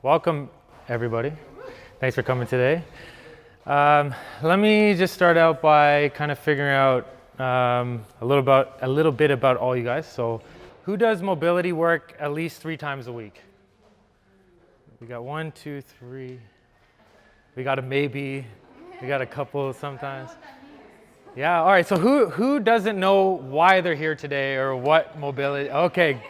Welcome, everybody. Thanks for coming today. Let me just start out by kind of figuring out a little bit about all you guys. So, who does mobility work at least 3 times a week? We got 1, 2, 3. We got a maybe. We got a couple sometimes. Yeah. All right. So, who doesn't know why they're here today or what mobility? Okay.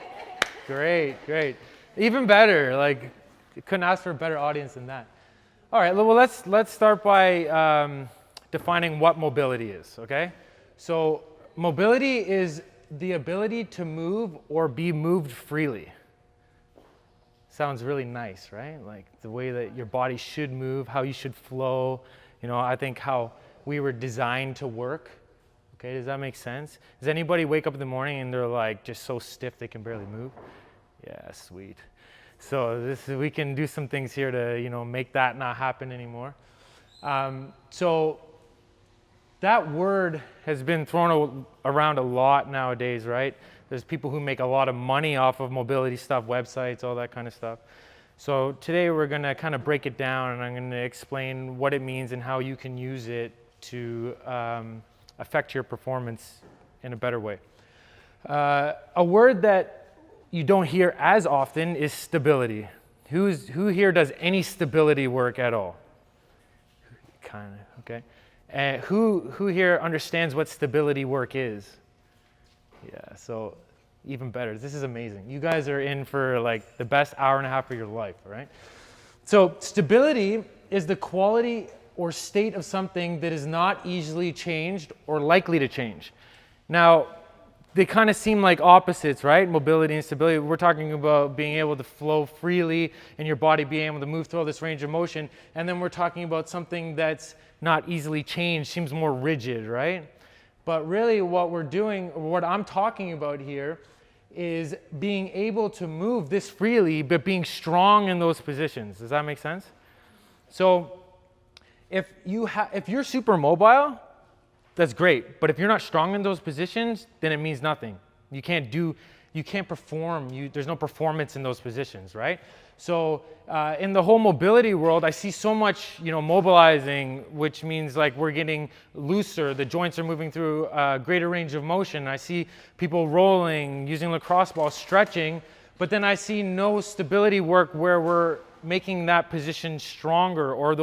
Great. Even better. Like, you couldn't ask for a better audience than that. All right, well, let's start by defining what mobility is, okay? So mobility is the ability to move or be moved freely. Sounds really nice, right? Like the way that your body should move, how you should flow. You know, I think how we were designed to work. Okay, does that make sense? Does anybody wake up in the morning and they're like just so stiff they can barely move? Yeah, sweet. So we can do some things here to, make that not happen anymore. So that word has been thrown around a lot nowadays, right? There's people who make a lot of money off of mobility stuff, websites, all that kind of stuff. So today we're going to kind of break it down, and I'm going to explain what it means and how you can use it to affect your performance in a better way. A word that you don't hear as often is stability. Who here does any stability work at all? Kind of, okay. And who here understands what stability work is? Yeah, so even better. This is amazing. You guys are in for like the best hour and a half of your life, right? So stability is the quality or state of something that is not easily changed or likely to change. Now, they kind of seem like opposites, right? Mobility and stability. We're talking about being able to flow freely in your body, being able to move through all this range of motion. And then we're talking about something that's not easily changed, seems more rigid, right? But really what we're doing, or what I'm talking about here, is being able to move this freely, but being strong in those positions. Does that make sense? So if you're super mobile, that's great, but if you're not strong in those positions, then it means nothing. You can't perform, there's no performance in those positions, right? So in the whole mobility world, I see so much, mobilizing, which means like we're getting looser, the joints are moving through a greater range of motion. I see people rolling, using lacrosse balls, stretching, but then I see no stability work where we're making that position stronger or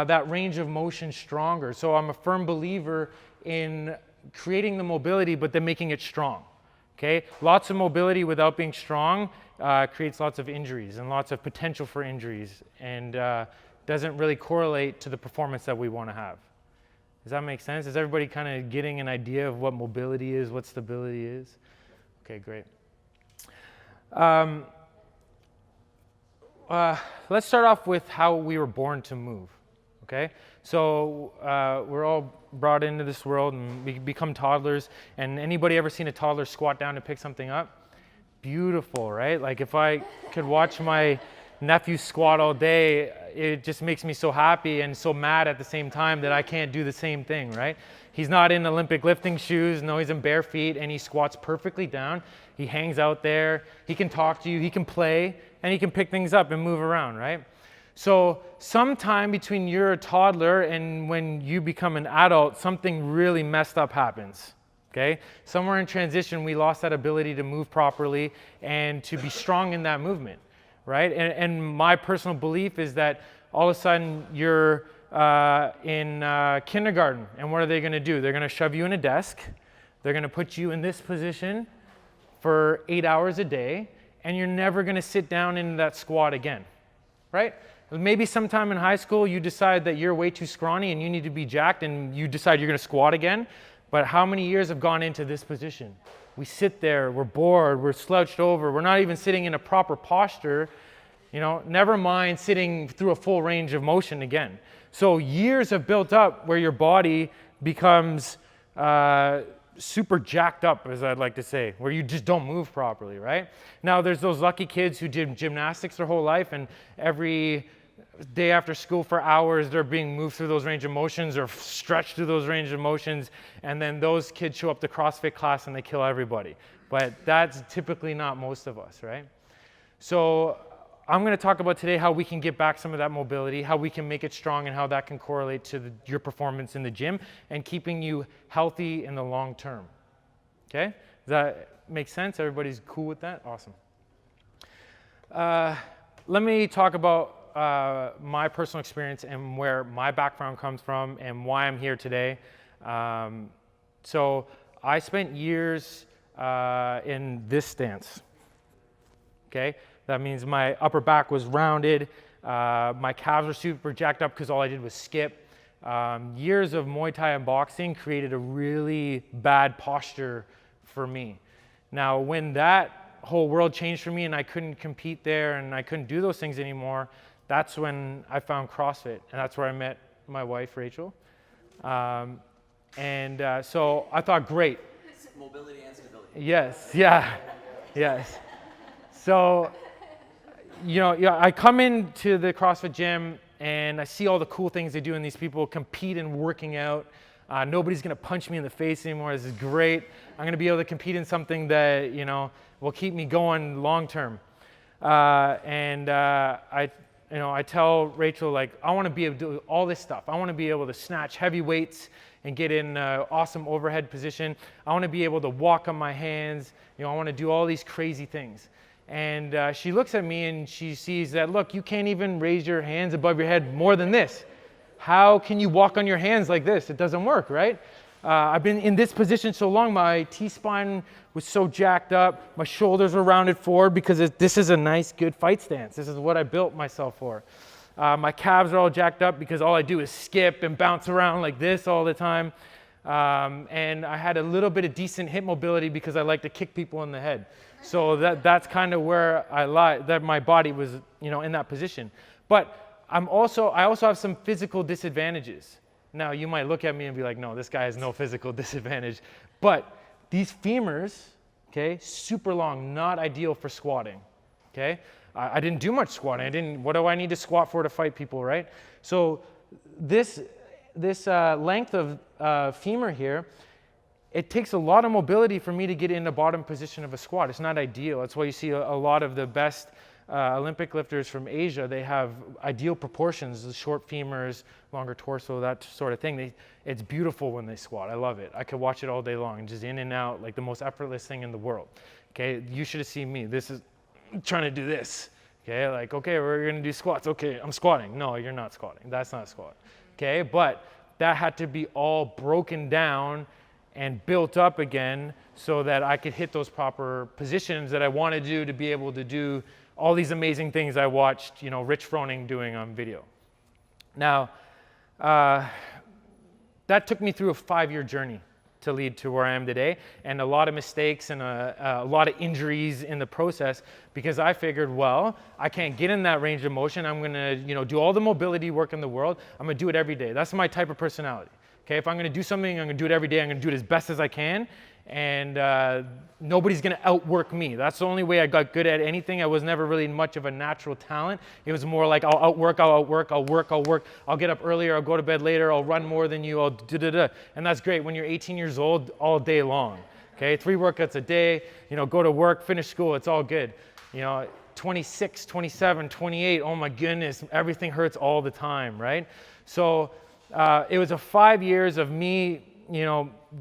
that range of motion stronger. So I'm a firm believer in creating the mobility, but then making it strong. Okay, lots of mobility without being strong creates lots of injuries and lots of potential for injuries, and doesn't really correlate to the performance that we want to have. Does that make sense? Is everybody kind of getting an idea of what mobility is, what stability is? Okay, great. Let's start off with how we were born to move. Okay, so we're all brought into this world and we become toddlers. And anybody ever seen a toddler squat down to pick something up? Beautiful, right? Like if I could watch my nephew squat all day, it just makes me so happy and so mad at the same time that I can't do the same thing, right? He's not in Olympic lifting shoes. No, he's in bare feet and he squats perfectly down. He hangs out there. He can talk to you. He can play and he can pick things up and move around, right? So sometime between you're a toddler and when you become an adult, something really messed up happens, okay? Somewhere in transition, we lost that ability to move properly and to be strong in that movement, right? And my personal belief is that all of a sudden you're in kindergarten, and what are they going to do? They're going to shove you in a desk. They're going to put you in this position for 8 hours a day, and you're never going to sit down in that squat again, right? Maybe sometime in high school you decide that you're way too scrawny and you need to be jacked and you decide you're going to squat again. But how many years have gone into this position? We sit there, we're bored, we're slouched over, we're not even sitting in a proper posture, never mind sitting through a full range of motion again. So years have built up where your body becomes super jacked up, as I'd like to say, where you just don't move properly, right? Now there's those lucky kids who did gymnastics their whole life and every day after school for hours, they're being moved through those range of motions or stretched through those range of motions, and then those kids show up to CrossFit class and they kill everybody. But that's typically not most of us, right? So I'm going to talk about today how we can get back some of that mobility, how we can make it strong, and how that can correlate to your performance in the gym and keeping you healthy in the long term. Okay? Does that make sense? Everybody's cool with that? Awesome. Let me talk about my personal experience and where my background comes from and why I'm here today. So I spent years in this stance. Okay? That means my upper back was rounded, my calves were super jacked up because all I did was skip. Years of Muay Thai and boxing created a really bad posture for me. Now, when that whole world changed for me and I couldn't compete there and I couldn't do those things anymore, that's when I found CrossFit, and that's where I met my wife, Rachel. So I thought, great. Mobility and stability. Yes, yeah, yes. So, I come into the CrossFit gym and I see all the cool things they do, and these people compete in working out. Nobody's gonna punch me in the face anymore. This is great. I'm gonna be able to compete in something that, will keep me going long term. I tell Rachel, like, I wanna be able to do all this stuff. I wanna be able to snatch heavy weights and get in an awesome overhead position. I wanna be able to walk on my hands. I wanna do all these crazy things. And she looks at me and she sees that, look, you can't even raise your hands above your head more than this. How can you walk on your hands like this? It doesn't work, right? I've been in this position so long, my T-spine was so jacked up, my shoulders were rounded forward because this is a nice, good fight stance. This is what I built myself for. My calves are all jacked up because all I do is skip and bounce around like this all the time. And I had a little bit of decent hip mobility because I like to kick people in the head. So that's kind of where I lie, that my body was, in that position. But I also have some physical disadvantages. Now, you might look at me and be like, no, this guy has no physical disadvantage. But these femurs, okay, super long, not ideal for squatting, okay? I didn't do much squatting. What do I need to squat for to fight people, right? So this length of femur here, it takes a lot of mobility for me to get in the bottom position of a squat. It's not ideal. That's why you see a lot of the best Olympic lifters from Asia, they have ideal proportions, the short femurs, longer torso, that sort of thing. It's beautiful when they squat. I love it. I could watch it all day long, just in and out, like the most effortless thing in the world. Okay, you should have seen me. This is trying to do this. Okay, like, okay, we're gonna do squats. Okay, I'm squatting. No, you're not squatting. That's not a squat. Okay, but that had to be all broken down and built up again so that I could hit those proper positions that I want to do to be able to do all these amazing things I watched, Rich Froning doing on video. Now, that took me through a 5-year journey to lead to where I am today, and a lot of mistakes and a lot of injuries in the process, because I figured, well, I can't get in that range of motion. I'm gonna, do all the mobility work in the world. I'm gonna do it every day. That's my type of personality. Okay, if I'm gonna do something, I'm gonna do it every day. I'm gonna do it as best as I can, and nobody's gonna outwork me. That's the only way I got good at anything. I was never really much of a natural talent. It was more like I'll work. I'll get up earlier, I'll go to bed later, I'll run more than you, I'll da-da-da. And that's great when you're 18 years old all day long. Okay, 3 workouts a day, go to work, finish school, it's all good. 26, 27, 28, oh my goodness, everything hurts all the time, right? So it was a 5 years of me,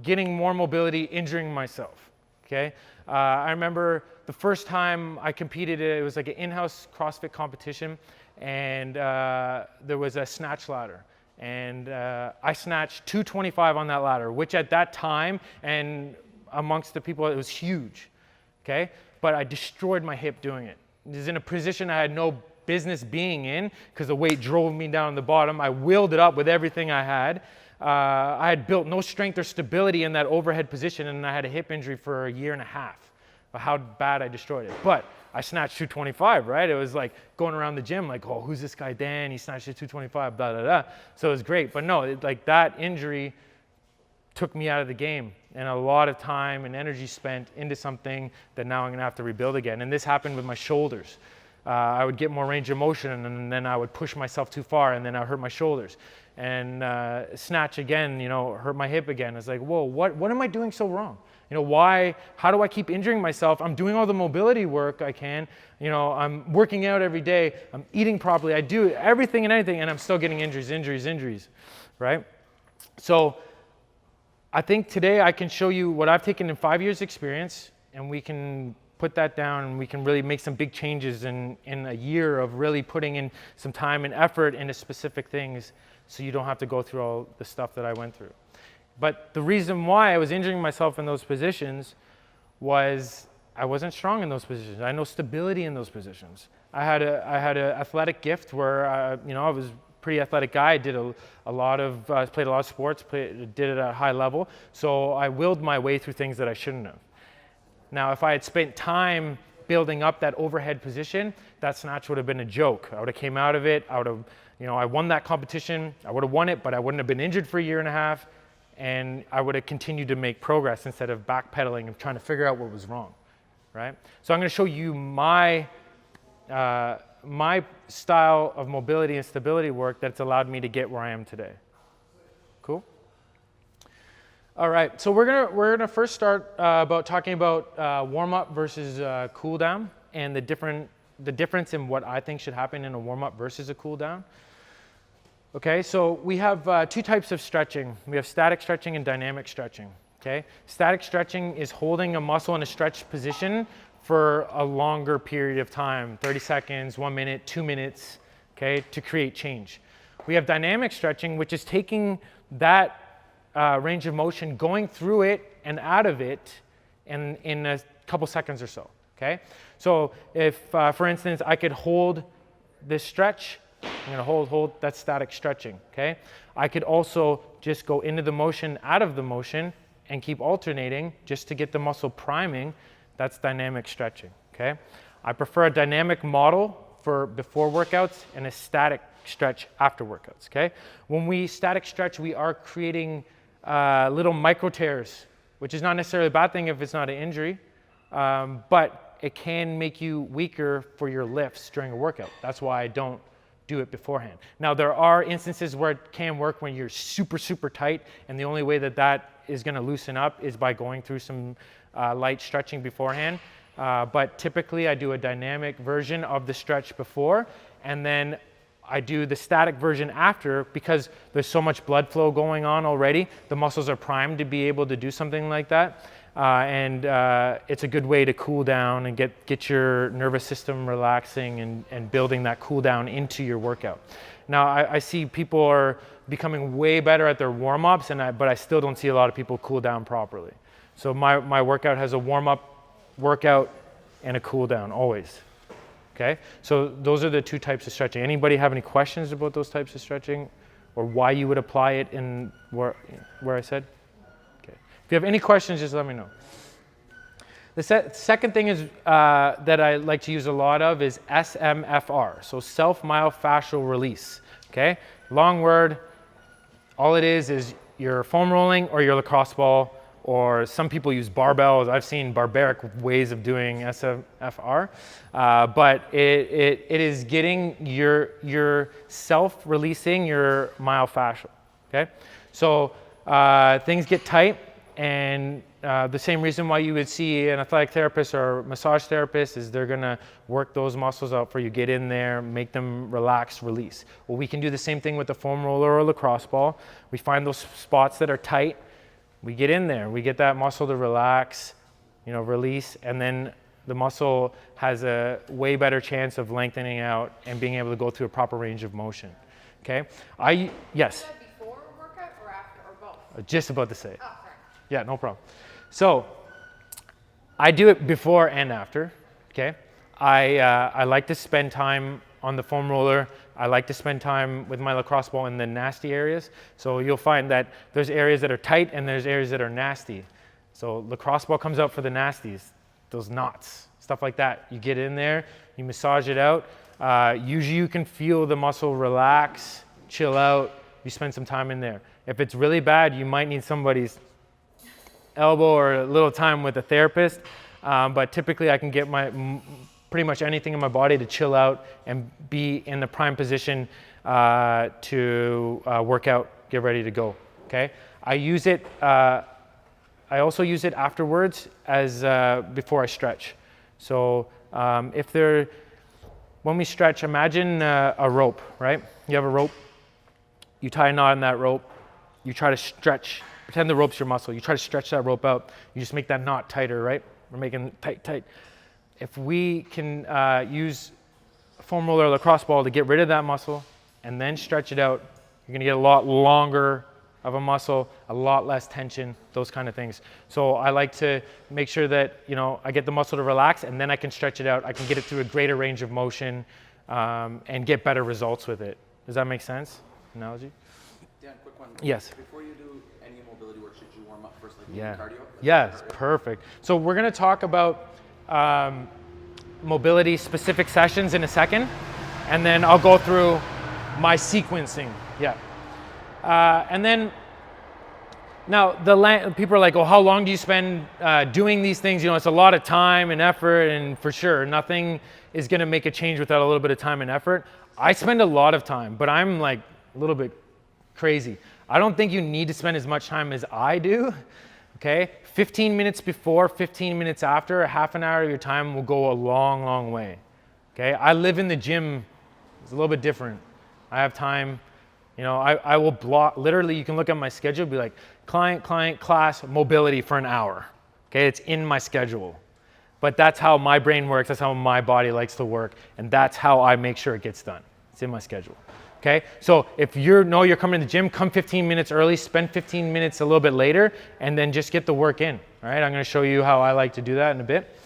getting more mobility, injuring myself, okay? I remember the first time I competed, it was like an in-house CrossFit competition, and there was a snatch ladder. And I snatched 225 on that ladder, which at that time, and amongst the people, it was huge, okay? But I destroyed my hip doing it. It was in a position I had no business being in because the weight drove me down the bottom. I wheeled it up with everything I had. I had built no strength or stability in that overhead position, and I had a hip injury for a year and a half. How bad I destroyed it. But I snatched 225, right? It was like going around the gym like, oh, who's this guy Dan? He snatched 225, blah, blah, blah. So it was great. But no, like that injury took me out of the game, and a lot of time and energy spent into something that now I'm gonna have to rebuild again. And this happened with my shoulders. I would get more range of motion, and then I would push myself too far, and then I would hurt my shoulders. And snatch again, hurt my hip again. It's like, whoa, what am I doing so wrong? How do I keep injuring myself? I'm doing all the mobility work I can. I'm working out every day. I'm eating properly. I do everything and anything, and I'm still getting injuries, right? So I think today I can show you what I've taken in 5 years experience, and we can put that down, and we can really make some big changes in a year of really putting in some time and effort into specific things, so you don't have to go through all the stuff that I went through. But the reason why I was injuring myself in those positions was I wasn't strong in those positions. I had no stability in those positions. I had an athletic gift where I was a pretty athletic guy. I did played a lot of sports, did it at a high level. So I willed my way through things that I shouldn't have. Now, if I had spent time building up that overhead position, that snatch would have been a joke. I would have came out of it. I won that competition. I would have won it, but I wouldn't have been injured for a year and a half. And I would have continued to make progress instead of backpedaling and trying to figure out what was wrong, right? So I'm going to show you my style of mobility and stability work that's allowed me to get where I am today. Cool? All right, so we're gonna first start about talking about warm-up versus cool-down, and the difference in what I think should happen in a warm-up versus a cool-down. Okay, so we have two types of stretching. We have static stretching and dynamic stretching. Okay, static stretching is holding a muscle in a stretched position for a longer period of time, 30 seconds, 1 minute, 2 minutes, okay, to create change. We have dynamic stretching, which is taking that range of motion, going through it and out of it in a couple seconds or so, okay? So if, for instance, I could hold this stretch, I'm gonna hold, that's static stretching, okay? I could also just go into the motion, out of the motion, and keep alternating just to get the muscle priming. That's dynamic stretching, okay? I prefer a dynamic model for before workouts and a static stretch after workouts, okay? When we static stretch, we are creating little micro tears, which is not necessarily a bad thing if it's not an injury, but it can make you weaker for your lifts during a workout. That's why I don't do it beforehand. Now, there are instances where it can work when you're super, super tight, and the only way that is gonna loosen up is by going through some light stretching beforehand. But typically I do a dynamic version of the stretch before, and then I do the static version after, because there's so much blood flow going on already. The muscles are primed to be able to do something like that. And it's a good way to cool down and get your nervous system relaxing and building that cool down into your workout. Now, I see people are becoming way better at their warm-ups, but I still don't see a lot of people cool down properly. So my workout has a warm-up workout and a cool down always. Okay, so those are the two types of stretching. Anybody have any questions about those types of stretching, or why you would apply it in where I said? Okay, if you have any questions, just let me know. The second thing is that I like to use a lot of is SMFR, so self-myofascial release. Okay, long word. All it is your foam rolling or your lacrosse ball, or some people use barbells. I've seen barbaric ways of doing SMFR, but it is getting your self-releasing your myofascial, okay? So things get tight, and the same reason why you would see an athletic therapist or massage therapist is they're gonna work those muscles out for you, get in there, make them relax, release. Well, we can do the same thing with the foam roller or lacrosse ball. We find those spots that are tight, we get in there, we get that muscle to relax, release, and then the muscle has a way better chance of lengthening out and being able to go through a proper range of motion. Okay? Yes? Is that before a workout or after, or both? Just about to say. Oh, sorry. Yeah, no problem. So I do it before and after. Okay? I like to spend time on the foam roller. I like to spend time with my lacrosse ball in the nasty areas. So you'll find that there's areas that are tight and there's areas that are nasty. So lacrosse ball comes out for the nasties, those knots, stuff like that. You get in there, you massage it out. Usually you can feel the muscle relax, chill out. You spend some time in there. If it's really bad, you might need somebody's elbow or a little time with a therapist. But typically I can get pretty much anything in my body to chill out and be in the prime position to work out, get ready to go, okay? I use it I also use it afterwards as before I stretch. So when we stretch, imagine a rope, right? You have a rope, you tie a knot in that rope, you try to stretch, pretend the rope's your muscle, you try to stretch that rope out, you just make that knot tighter, right? We're making it tight. If we can use a foam roller or lacrosse ball to get rid of that muscle and then stretch it out, you're gonna get a lot longer of a muscle, a lot less tension, those kind of things. So I like to make sure that, you know, I get the muscle to relax and then I can stretch it out. I can get it through a greater range of motion and get better results with it. Does that make sense? Analogy? Dan, quick one. Yes. Before you do any mobility work, should you warm up first, like Yeah. cardio? Yes, perfect. So we're gonna talk about mobility specific sessions in a second, and then I'll go through my sequencing. Yeah. And then now people are like, oh, how long do you spend doing these things? You know, it's a lot of time and effort, and for sure, nothing is gonna make a change without a little bit of time and effort. I spend a lot of time, but I'm like a little bit crazy. I don't think you need to spend as much time as I do, okay? 15 minutes before, 15 minutes after, a half an hour of your time will go a long, long way, okay? I live in the gym, it's a little bit different. I have time. You know, I will block, literally you can look at my schedule, be like client, class, mobility for an hour. Okay, it's in my schedule. But that's how my brain works, that's how my body likes to work, and that's how I make sure it gets done. It's in my schedule. Okay, so if you're coming to the gym, come 15 minutes early, spend 15 minutes a little bit later, and then just get the work in. All right, I'm gonna show you how I like to do that in a bit.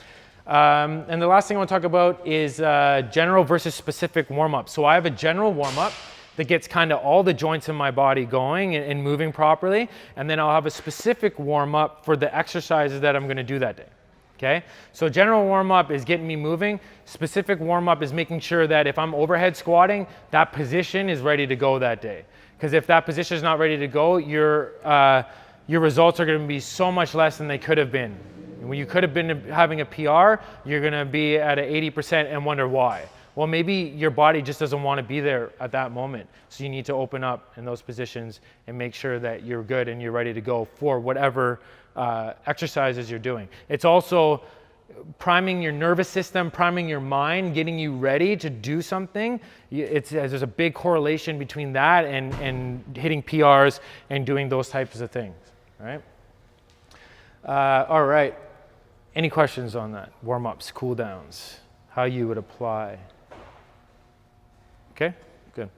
And the last thing I want to talk about is general versus specific warm-up. So I have a general warm-up that gets kind of all the joints in my body going and moving properly. And then I'll have a specific warm-up for the exercises that I'm going to do that day. Okay? So general warm-up is getting me moving. Specific warm-up is making sure that if I'm overhead squatting, that position is ready to go that day. Because if that position is not ready to go, your results are going to be so much less than they could have been. When you could have been having a PR, you're going to be at an 80% and wonder why. Well, maybe your body just doesn't want to be there at that moment. So you need to open up in those positions and make sure that you're good and you're ready to go for whatever exercises you're doing. It's also priming your nervous system, priming your mind, getting you ready to do something. There's a big correlation between that and hitting PRs and doing those types of things, right? All right. Any questions on that? Warm-ups, cool-downs, how you would apply. Okay, good.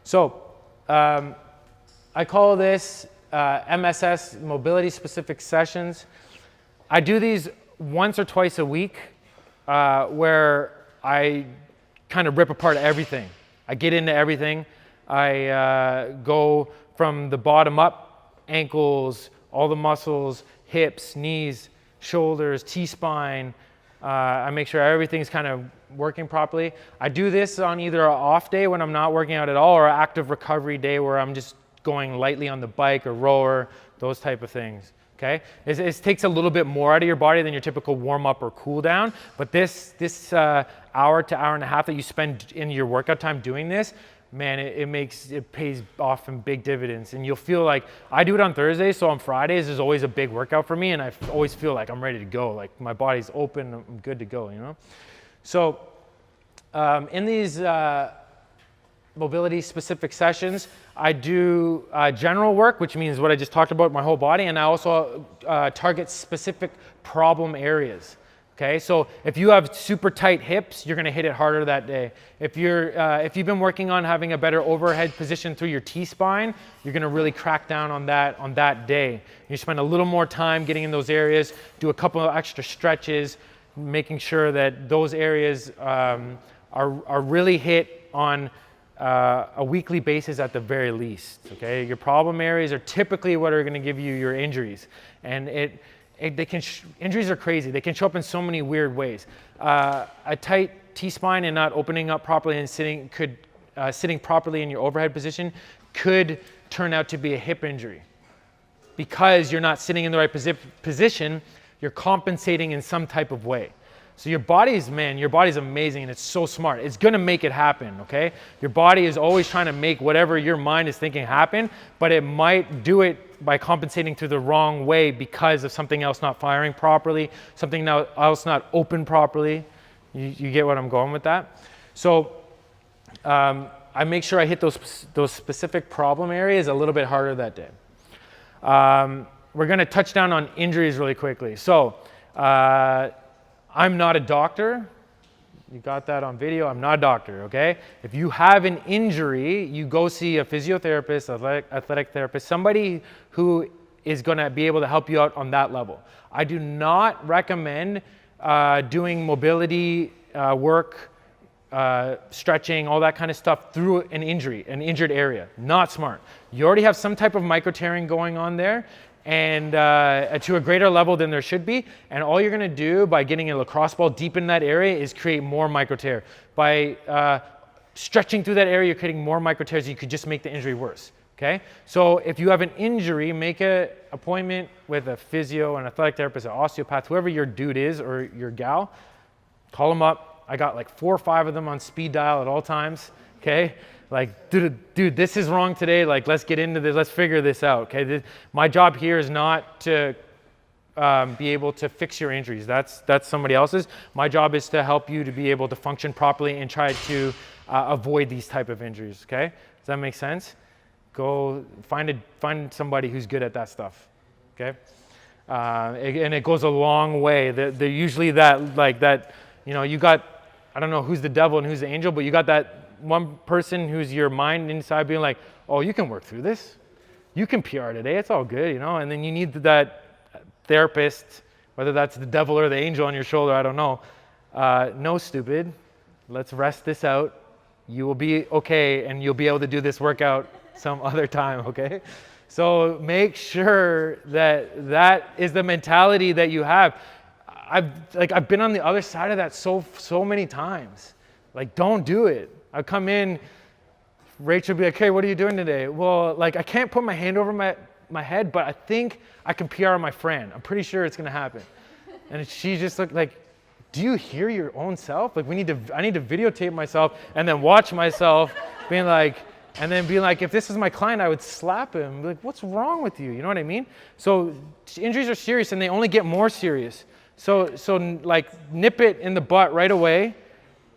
So I call this MSS, Mobility Specific Sessions. I do these once or twice a week where I kind of rip apart everything. I get into everything. I go from the bottom up, ankles, all the muscles, hips, knees, shoulders, T-spine. I make sure everything's kind of working properly. I do this on either an off day when I'm not working out at all or an active recovery day where I'm just going lightly on the bike or rower, those type of things. Okay, it takes a little bit more out of your body than your typical warm-up or cool-down, but this hour to hour and a half that you spend in your workout time doing this, man, it pays off in big dividends. And you'll feel like, I do it on Thursdays, so on Fridays is always a big workout for me, and I always feel like I'm ready to go, like my body's open, I'm good to go, you know? So in these mobility specific sessions, I do general work, which means what I just talked about, my whole body, and I also target specific problem areas. Okay, so if you have super tight hips, you're gonna hit it harder that day. If you've been working on having a better overhead position through your T-spine, you're gonna really crack down on that day. You spend a little more time getting in those areas, do a couple of extra stretches, making sure that those areas are really hit on a weekly basis at the very least. Okay, your problem areas are typically what are gonna give you your injuries, and injuries are crazy. They can show up in so many weird ways. A tight T-spine and not opening up properly and sitting properly in your overhead position could turn out to be a hip injury. Because you're not sitting in the right position, you're compensating in some type of way. So your body's amazing and it's so smart. It's gonna make it happen, okay? Your body is always trying to make whatever your mind is thinking happen, but it might do it by compensating through the wrong way because of something else not firing properly, something else not open properly. You get what I'm going with that? So I make sure I hit those specific problem areas a little bit harder that day. We're gonna touch down on injuries really quickly. So I'm not a doctor. You got that on video. I'm not a doctor, okay? If you have an injury, you go see a physiotherapist, athletic therapist, somebody who is gonna be able to help you out on that level. I do not recommend doing mobility work, stretching, all that kind of stuff through an injured area. Not smart. You already have some type of micro tearing going on there, and to a greater level than there should be. And all you're gonna do by getting a lacrosse ball deep in that area is create more micro tear. By stretching through that area, you're creating more micro tears. You could just make the injury worse, okay? So if you have an injury, make an appointment with a physio, an athletic therapist, an osteopath, whoever your dude is or your gal, call them up. I got like 4 or 5 of them on speed dial at all times, okay? Like, dude, this is wrong today. Like, let's get into this. Let's figure this out, okay? My job here is not to be able to fix your injuries. That's somebody else's. My job is to help you to be able to function properly and try to avoid these type of injuries, okay? Does that make sense? Go find somebody who's good at that stuff, okay? And it goes a long way. They're usually that, you know, you got, I don't know who's the devil and who's the angel, but you got that one person who's your mind inside being like, oh, you can work through this. You can PR today. It's all good, you know? And then you need that therapist, whether that's the devil or the angel on your shoulder, I don't know. No, stupid. Let's rest this out. You will be okay, and you'll be able to do this workout some other time, okay? So make sure that is the mentality that you have. I've been on the other side of that so many times. Like, don't do it. I come in, Rachel would be like, hey, what are you doing today? Well, like, I can't put my hand over my head, but I think I can PR my friend. I'm pretty sure it's gonna happen. And she just looked like, do you hear your own self? Like, I need to videotape myself and then watch myself being like, if this is my client, I would slap him. Be like, what's wrong with you? You know what I mean? So injuries are serious and they only get more serious. So like, nip it in the butt right away,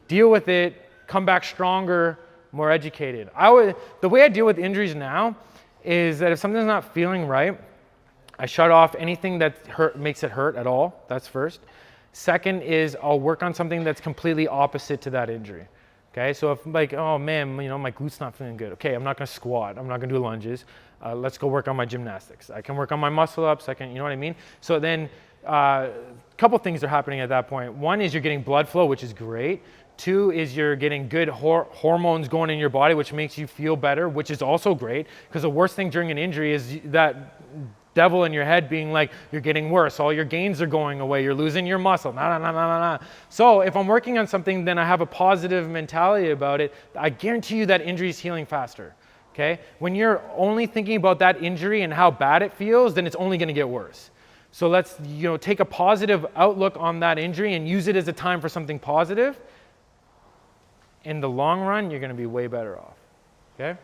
deal with it, come back stronger, more educated. The way I deal with injuries now is that if something's not feeling right, I shut off anything that makes it hurt at all. That's first. Second is I'll work on something that's completely opposite to that injury. Okay, so if like, oh man, you know, my glute's not feeling good. Okay, I'm not gonna squat. I'm not gonna do lunges. Let's go work on my gymnastics. I can work on my muscle ups. You know what I mean? So then a couple things are happening at that point. One is you're getting blood flow, which is great. 2 is you're getting good hormones going in your body, which makes you feel better, which is also great. Because the worst thing during an injury is that devil in your head being like, you're getting worse, all your gains are going away, you're losing your muscle, So if I'm working on something, then I have a positive mentality about it. I guarantee you that injury is healing faster, okay? When you're only thinking about that injury and how bad it feels, then it's only gonna get worse. So let's, you know, take a positive outlook on that injury and use it as a time for something positive. In the long run, you're gonna be way better off, okay?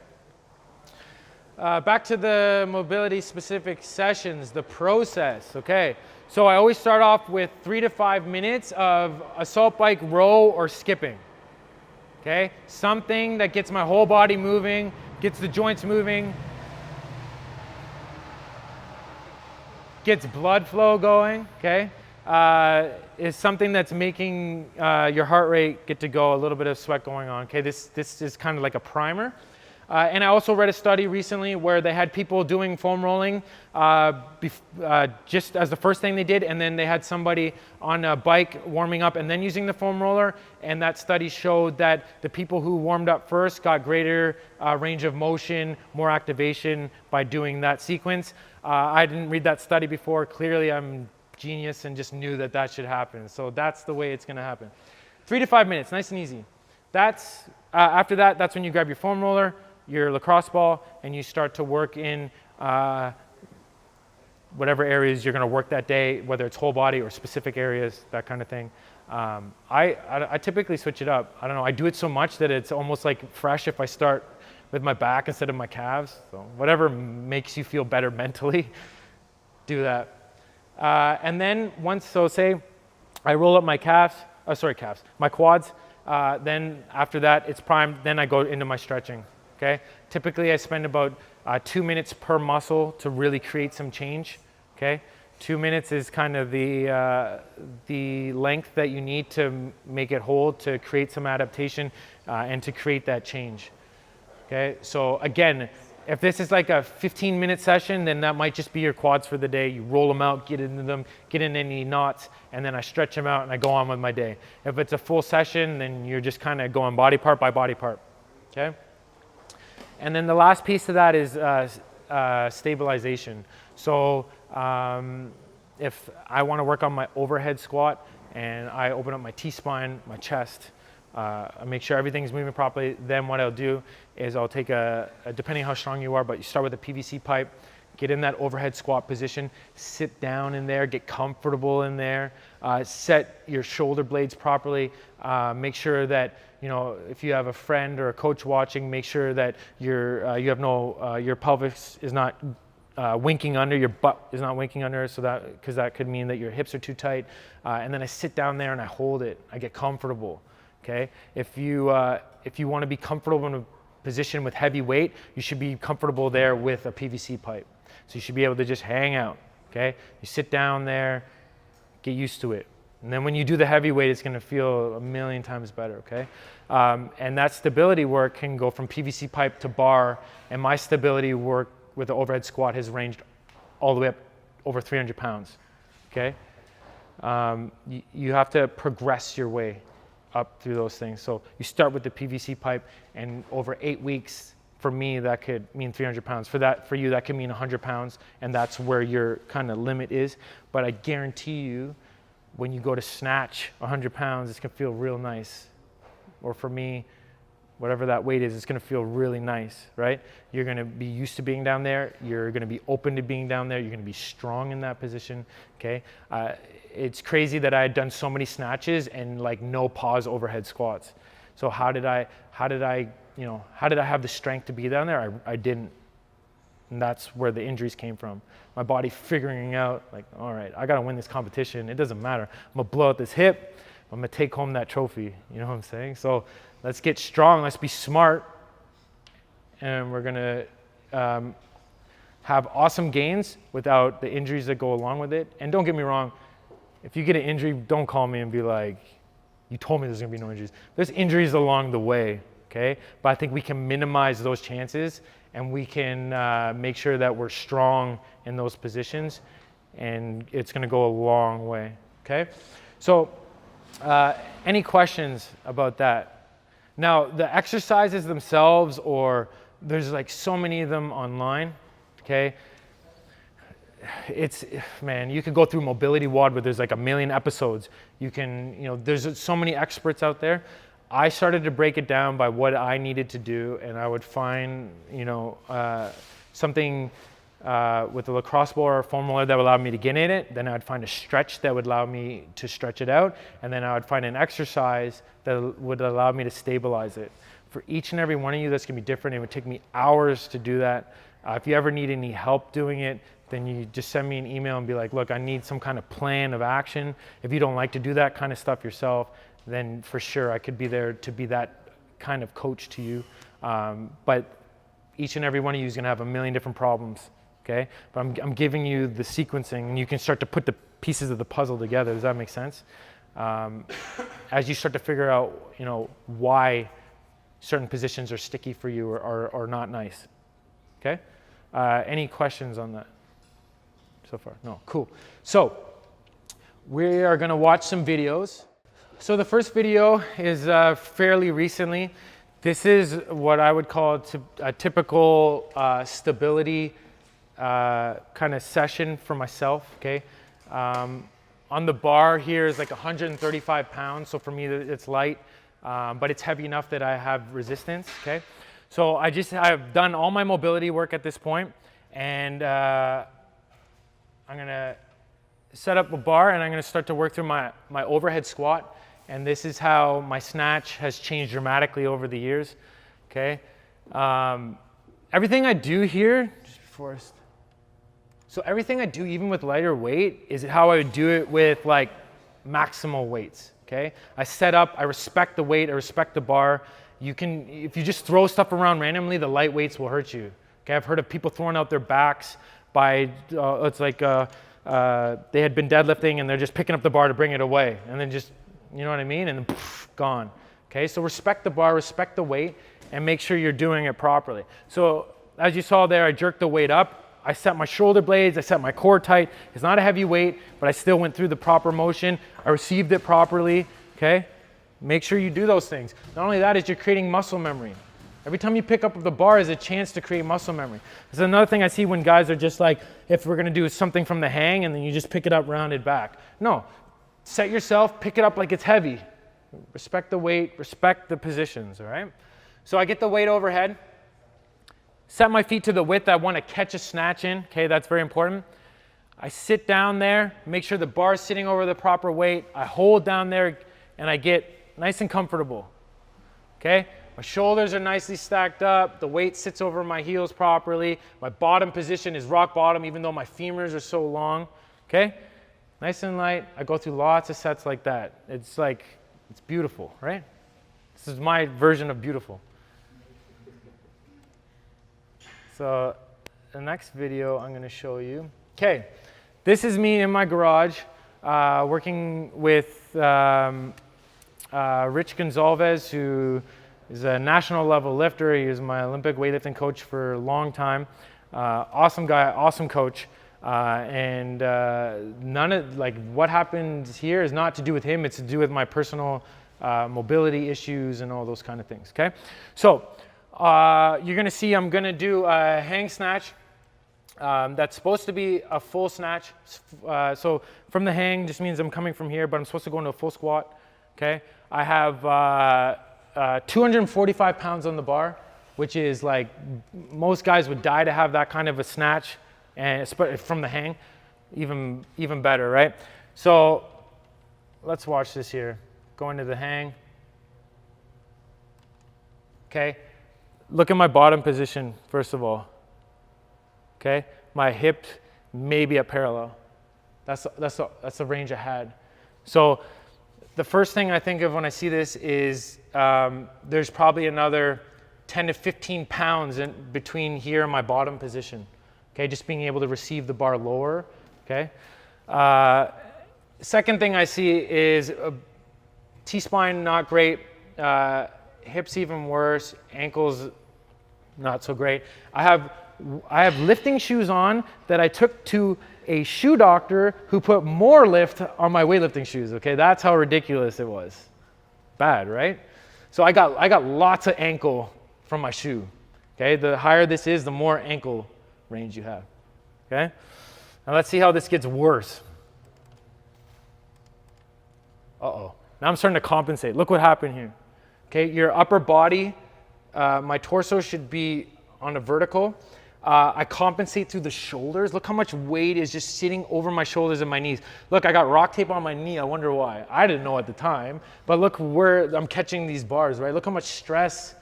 Back to the mobility specific sessions, the process, okay? So I always start off with 3 to 5 minutes of assault bike row or skipping, okay? Something that gets my whole body moving, gets the joints moving, gets blood flow going, okay? Is something that's making your heart rate get to go, a little bit of sweat going on, okay? This is kind of like a primer. And I also read a study recently where they had people doing foam rolling just as the first thing they did, and then they had somebody on a bike warming up and then using the foam roller, and that study showed that the people who warmed up first got greater range of motion, more activation by doing that sequence. I didn't read that study before. Clearly I'm genius and just knew that should happen. So that's the way it's gonna happen. 3 to 5 minutes, nice and easy. That's after that, that's when you grab your foam roller, your lacrosse ball, and you start to work in whatever areas you're gonna work that day, whether it's whole body or specific areas, that kind of thing. I typically switch it up. I don't know, I do it so much that it's almost like fresh if I start with my back instead of my calves. So whatever makes you feel better mentally, do that. And then so say I roll up my my quads. Then after that, it's primed. Then I go into my stretching. Okay. Typically, I spend about 2 minutes per muscle to really create some change. Okay. 2 minutes is kind of the length that you need to make it hold, to create some adaptation, and to create that change. Okay. So again, if this is like a 15-minute session, then that might just be your quads for the day. You roll them out, get into them, get in any knots, and then I stretch them out and I go on with my day. If it's a full session, then you're just kind of going body part by body part, okay? And then the last piece of that is stabilization. So if I want to work on my overhead squat and I open up my T-spine, my chest, I make sure everything's moving properly. Then what I'll do is I'll take depending how strong you are, but you start with a PVC pipe, get in that overhead squat position, sit down in there, get comfortable in there, set your shoulder blades properly, make sure that, you know, if you have a friend or a coach watching, make sure that your pelvis is not winking under, your butt is not winking under, so because that could mean that your hips are too tight. And then I sit down there and I hold it, I get comfortable. Okay, if you want to be comfortable in a position with heavy weight, you should be comfortable there with a PVC pipe. So you should be able to just hang out. Okay, you sit down there, get used to it, and then when you do the heavy weight, it's going to feel a million times better. Okay, and that stability work can go from PVC pipe to bar, and my stability work with the overhead squat has ranged all the way up over 300 pounds. Okay, you have to progress your way up through those things. So you start with the PVC pipe, and over 8 weeks, for me, that could mean 300 pounds. For you, that could mean 100 pounds, and that's where your kind of limit is. But I guarantee you, when you go to snatch 100 pounds, it's gonna feel real nice. Or for me, whatever that weight is, it's gonna feel really nice, right? You're gonna be used to being down there. You're gonna be open to being down there. You're gonna be strong in that position, okay? It's crazy that I had done so many snatches and like no pause overhead squats. So how did I have the strength to be down there? I didn't. And that's where the injuries came from. My body figuring out like, all right, I gotta win this competition. It doesn't matter. I'm gonna blow out this hip. I'm gonna take home that trophy. You know what I'm saying? So let's get strong. Let's be smart. And we're gonna have awesome gains without the injuries that go along with it. And don't get me wrong, if you get an injury, don't call me and be like, you told me there's gonna be no injuries. There's injuries along the way, okay? But I think we can minimize those chances, and we can make sure that we're strong in those positions, and it's gonna go a long way, okay? So any questions about that? Now, the exercises themselves, or there's like so many of them online, okay? Man, you could go through Mobility WOD where there's like 1 million episodes. There's so many experts out there. I started to break it down by what I needed to do, and I would find, something with a lacrosse ball or a foam roller that would allow me to get in it. Then I'd find a stretch that would allow me to stretch it out, and then I would find an exercise that would allow me to stabilize it. For each and every one of you, that's gonna be different. It would take me hours to do that. If you ever need any help doing it, then you just send me an email and be like, look, I need some kind of plan of action. If you don't like to do that kind of stuff yourself, then for sure I could be there to be that kind of coach to you. But each and every one of you is gonna have 1 million different problems, okay? But I'm giving you the sequencing, and you can start to put the pieces of the puzzle together. Does that make sense? As you start to figure out, why certain positions are sticky for you or not nice, okay? Any questions on that so far? No, cool. So we are gonna watch some videos. So the first video is fairly recently. This is what I would call a typical stability kind of session for myself, okay? On the bar here is like 135 pounds, so for me it's light, but it's heavy enough that I have resistance, okay? So I've done all my mobility work at this point, and I'm gonna set up a bar and I'm gonna start to work through my overhead squat. And this is how my snatch has changed dramatically over the years, okay? Everything I do here, just before so everything I do even with lighter weight is how I would do it with like maximal weights, okay? I set up, I respect the weight, I respect the bar. You can, if you just throw stuff around randomly, the light weights will hurt you, okay? I've heard of people throwing out their backs by, it's like they had been deadlifting and they're just picking up the bar to bring it away and then just, you know what I mean? And then poof, gone. Okay, so respect the bar, respect the weight, and make sure you're doing it properly. So as you saw there, I jerked the weight up. I set my shoulder blades, I set my core tight. It's not a heavy weight, but I still went through the proper motion. I received it properly, okay? Make sure you do those things. Not only that, is you're creating muscle memory. Every time you pick up the bar is a chance to create muscle memory. There's another thing I see when guys are just like, if we're gonna do something from the hang and then you just pick it up rounded back. No. Set yourself, pick it up like it's heavy. Respect the weight, respect the positions, all right? So I get the weight overhead, set my feet to the width I want to catch a snatch in, okay, that's very important. I sit down there, make sure the bar is sitting over the proper weight. I hold down there and I get nice and comfortable, okay? My shoulders are nicely stacked up, the weight sits over my heels properly, my bottom position is rock bottom even though my femurs are so long, okay? Nice and light. I go through lots of sets like that. It's like, it's beautiful, right? This is my version of beautiful. So the next video I'm gonna show you. Okay, this is me in my garage working with Rich Gonzalez, who is a national level lifter. He was my Olympic weightlifting coach for a long time. Awesome guy, awesome coach. None of like what happens here is not to do with him, it's to do with my personal mobility issues and all those kind of things, okay? So you're gonna see I'm gonna do a hang snatch that's supposed to be a full snatch. So from the hang just means I'm coming from here, but I'm supposed to go into a full squat, okay? I have 245 pounds on the bar, which is like, most guys would die to have that kind of a snatch. And from the hang, even better, right? So let's watch this here. Go into the hang. Okay, look at my bottom position first of all. Okay, my hip maybe at parallel. That's the range I had. So the first thing I think of when I see this is there's probably another 10 to 15 pounds in between here and my bottom position. Okay, just being able to receive the bar lower, okay? Second thing I see is T-spine not great, hips even worse, ankles not so great. I have lifting shoes on that I took to a shoe doctor who put more lift on my weightlifting shoes, okay? That's how ridiculous it was. Bad, right? So I got lots of ankle from my shoe, okay? The higher this is, the more ankle range you have, okay? Now let's see how this gets worse. Uh-oh, now I'm starting to compensate. Look what happened here, okay? Your upper body, my torso should be on a vertical. I compensate through the shoulders. Look how much weight is just sitting over my shoulders and my knees. Look, I got rock tape on my knee. I wonder why. I didn't know at the time, but look where I'm catching these bars, right? Look how much stress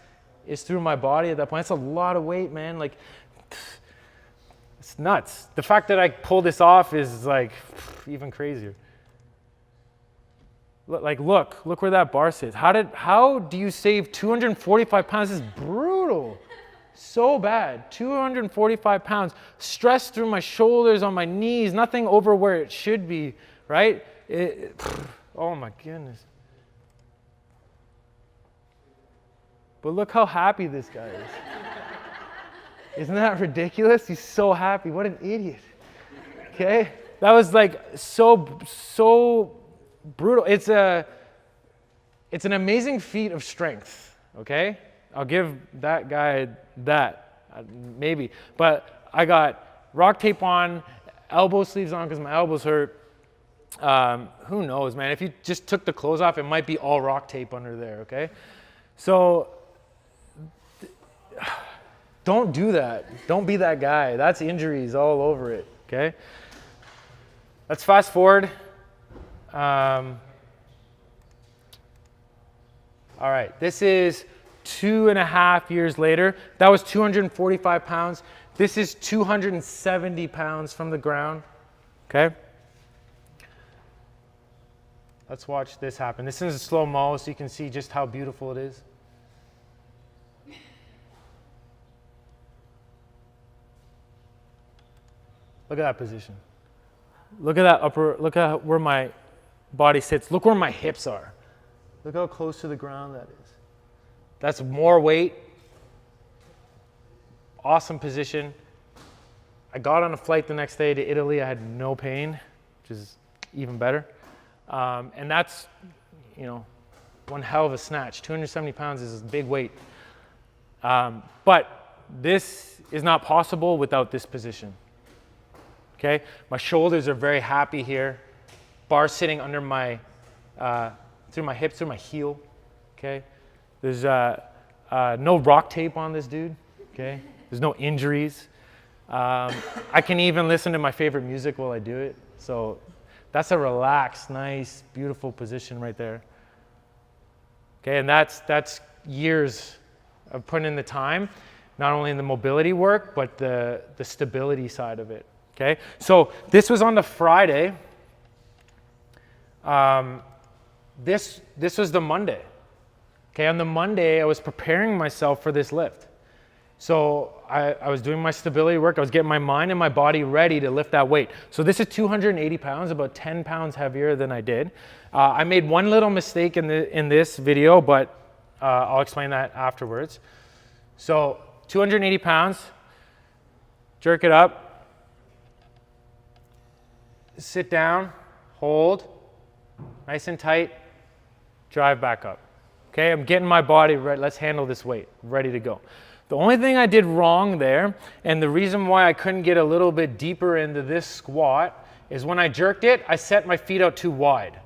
is through my body at that point. That's a lot of weight, man. Like, it's nuts. The fact that I pull this off is like even crazier. Look where that bar sits. How do you save 245 pounds? This is brutal. So bad. 245 pounds. Stress through my shoulders, on my knees, nothing over where it should be, right? Oh my goodness. But look how happy this guy is. Isn't that ridiculous? He's so happy. What an idiot. Okay? That was like so brutal. It's an amazing feat of strength, okay? I'll give that guy that, maybe. But I got rock tape on, elbow sleeves on because my elbows hurt. Who knows, man? If you just took the clothes off, it might be all rock tape under there, okay? So don't do that. Don't be that guy. That's injuries all over it, okay? let's fast forward. All right, this is 2.5 years later. That was 245 pounds. This is 270 pounds from the ground, okay? Let's watch this happen. This is a slow-mo so you can see just how beautiful it is. Look at that position. Look at that upper, look at where my body sits. Look where my hips are. Look how close to the ground that is. That's more weight. Awesome position. I got on a flight the next day to Italy. I had no pain, which is even better. And that's, you know, one hell of a snatch. 270 pounds is a big weight. But this is not possible without this position. Okay, my shoulders are very happy here. Bar sitting under my, through my hips, through my heel. Okay, there's no rock tape on this dude. Okay, there's no injuries. I can even listen to my favorite music while I do it. So that's a relaxed, nice, beautiful position right there. Okay, and that's years of putting in the time, not only in the mobility work, but the stability side of it. Okay, so this was on the Friday. This was the Monday. Okay, on the Monday, I was preparing myself for this lift. So I was doing my stability work. I was getting my mind and my body ready to lift that weight. So this is 280 pounds, about 10 pounds heavier than I did. I made one little mistake in this video, but I'll explain that afterwards. So 280 pounds, jerk it up. Sit down, hold, nice and tight, drive back up. Okay, I'm getting my body ready. Let's handle this weight, ready to go. The only thing I did wrong there, and the reason why I couldn't get a little bit deeper into this squat, is when I jerked it, I set my feet out too wide.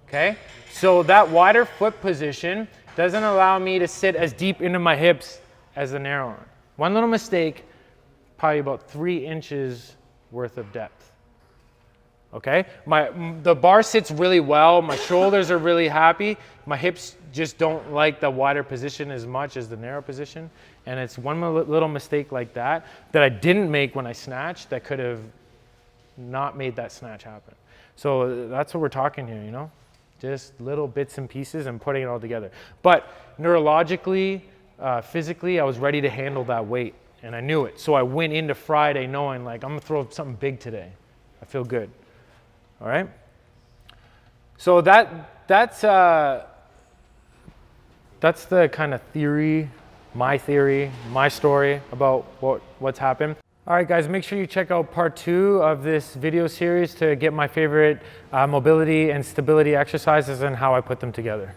Okay, so that wider foot position doesn't allow me to sit as deep into my hips as the narrow one. One little mistake, probably about 3 inches worth of depth. Okay, the bar sits really well. My shoulders are really happy. My hips just don't like the wider position as much as the narrow position. And it's one little mistake like that I didn't make when I snatched that could have not made that snatch happen. So that's what we're talking here, you know, just little bits and pieces and putting it all together. But neurologically, physically, I was ready to handle that weight and I knew it. So I went into Friday knowing like, I'm gonna throw something big today. I feel good. All right. So that's the kind of theory, my story about what's happened. All right, guys, make sure you check out part 2 of this video series to get my favorite mobility and stability exercises and how I put them together.